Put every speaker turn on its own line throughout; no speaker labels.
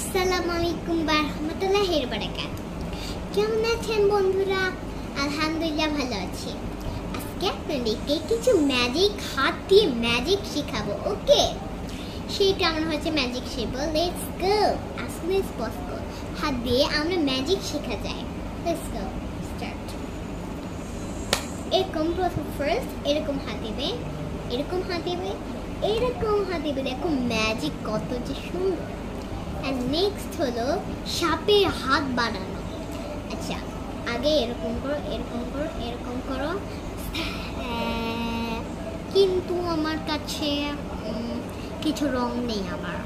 আসসালামু আলাইকুম ওয়া রাহমাতুল্লাহি ওয়া বারাকাতুহু। কেমন আছেন বন্ধুরা? আলহামদুলিল্লাহ ভালো আছি। আজকে আপনাদেরকে কিছু ম্যাজিক হাত দিয়ে ম্যাজিক শেখাবো। ওকে, সেই কেমন হচ্ছে ম্যাজিক শেখাবো। Let's go as soon as possible। হাত দিয়ে আমরা ম্যাজিক শেখা যায়। Let's go start. এরকম প্রথম ফার্স্ট এরকম হাত দিবে, এরকম হাত দিবে, এরকম হাত দিবে। দেখো ম্যাজিক কত যে সুন্দর। And next হলো সাপের হাত বানানো। আচ্ছা, আগে এরকম করো, এরকম করো, এরকম করো। কিন্তু আমার কাছে কিছু রং নেই আমার,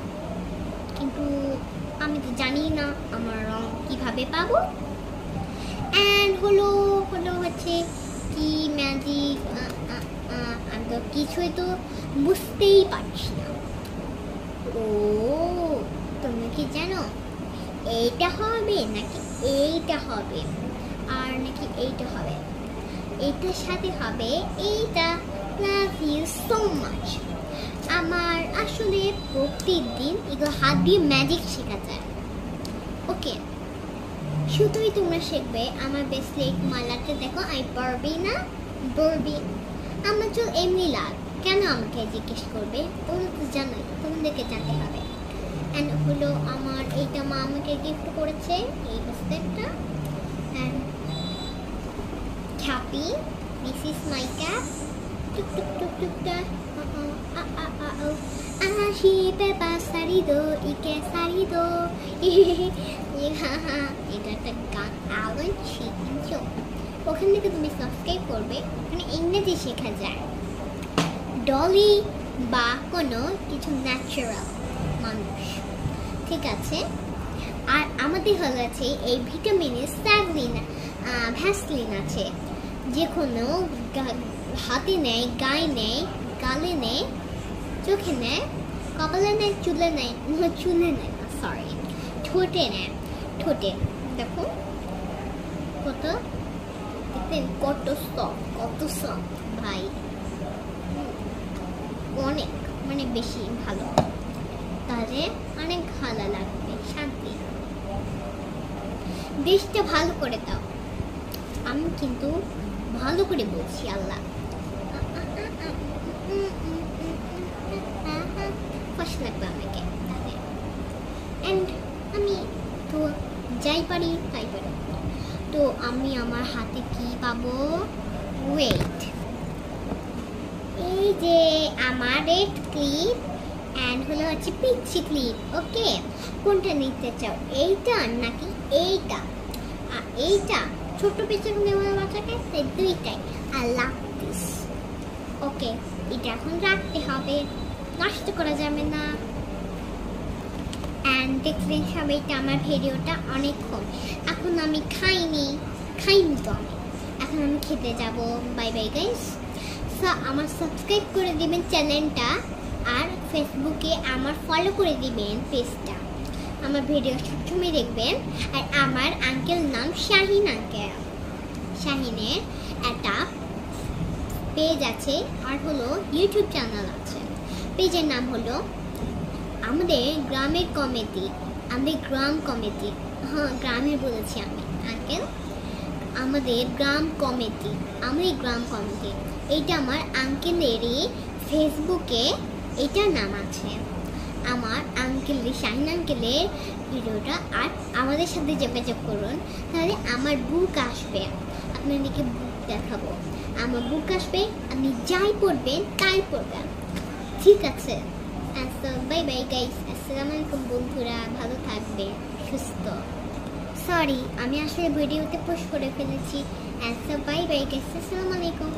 কিন্তু আমি তো জানি না আমার রং কিভাবে পাবো। অ্যান্ড হচ্ছে কি ম্যাজিক, আমি তো কিছুই তো বুঝতেই পারছি না। ও, তুমি কি জানো এইটা হবে নাকি এইটা হবে, আর নাকি এইটা হবে, এইটার সাথে হবে এইটা। Love you so much. আমার আসলে প্রতিদিন এগুলো হাত দিয়ে ম্যাজিক শেখা যায়। ওকে, শুধুই তোমরা শিখবে। আমার বেসলিক মালাটা দেখো, আমি পারবি না বলবি। আমার চুল এমনি লাল, কেন আমাকে জিজ্ঞেস করবে? তোমরা তো জানোই, তোমাদেরকে জানতে হবে। অ্যান্ড হলো আমার এইটা মা আমাকে গিফট করেছে, এই ব্রেসলেটটা। And happy, this is my cap. টুক টুক টুক টুকটা আশি পেপা সারি দো ইকে সারি দো। এটা একটা গান, আওয়াজ শিখছো। ওখান থেকে তুমি সাবস্ক্রাইব করবে, ওখানে ইংরেজি শেখা যায়। ডলি বা কোনো কিছু ন্যাচারাল মানুষ, ঠিক আছে। আর আমাদের হল আছে এই ভিটামিনের ভ্যাসলিন আছে, যে কোনো হাতে নেয়, গায়ে নেয়, গালে নেয়, চোখে নেয়, কপালে নেয়, চুলে নেয়, চুলে নেয় না, সরি, ঠোঁটে নেয়। ঠোঁটে দেখো কত, দেখবেন কত সফট ভাই, অনেক মানে বেশি ভালো। তাহলে অনেক ভালো লাগবে, শান্তি। দেশটা ভালো করে দাও। আমি কিন্তু ভালো করে বলছি, আল্লাহ খুশি লাগবে আমাকে। অ্যান্ড আমি তো যাই পারি তাই পারি। তো আমি আমার হাতে কি পাবো? ওয়েট, এই যে আমার রেড ক্লিপ অ্যান্ড হলো হচ্ছে পিচ্ছি ক্লিপ। ওকে, কোনটা নিতে চাও, এইটা নাকি এইটা? আর এইটা ছোট্ট পিচ্ছি নেওয়ার বাচ্চাকে, সেই দুইটাই। I love this. ওকে, এটা এখন রাখতে হবে, নষ্ট করা যাবে না। অ্যান্ড দেখলেন সবাইটা আমার ভিডিওটা অনেকক্ষণ। এখন আমি খাইনি তো আমি এখন আমি খেতে যাব। Bye bye guys. সো আমার সাবস্ক্রাইব করে দিবেন চ্যানেলটা, আর ফেসবুকে আমার ফলো করে দিবেন পেজটা। আমার ভিডিও সবসময় দেখবেন। আর আমার আঙ্কেল নাম শাহিন আঙ্কেল। শাহিনের একটা পেজ আছে, আর হলো ইউটিউব চ্যানেল আছে। পেজের নাম হলো আমাদের গ্রামের কমিটি। আমাদের গ্রাম কমিটি, হ্যাঁ গ্রামে বলেছি আমি আঙ্কেল। আমাদের গ্রাম কমিটি, আমাদের গ্রাম কমিটি, এইটা আমার আঙ্কেলেরই ফেসবুকে এটার নাম আছে। আমার আঙ্কেলের, শাহিন আঙ্কেলের ভিডিওটা। আর আমাদের সাথে যোগাযোগ করুন, তাহলে আমার বুক আসবে, আপনাদেরকে বুক দেখাবো। আমার বুক আসবে, আপনি যাই পড়বেন তাই পড়বেন, ঠিক আছে। আচ্ছা, বাই বাই গাইস। আসসালামু আলাইকুম বন্ধুরা, ভালো থাকবেন, সুস্থ। সরি, আমি আসলে ভিডিওতে পোস্ট করে ফেলেছি। আচ্ছা, বাই বাই গাইস, আসসালামু আলাইকুম।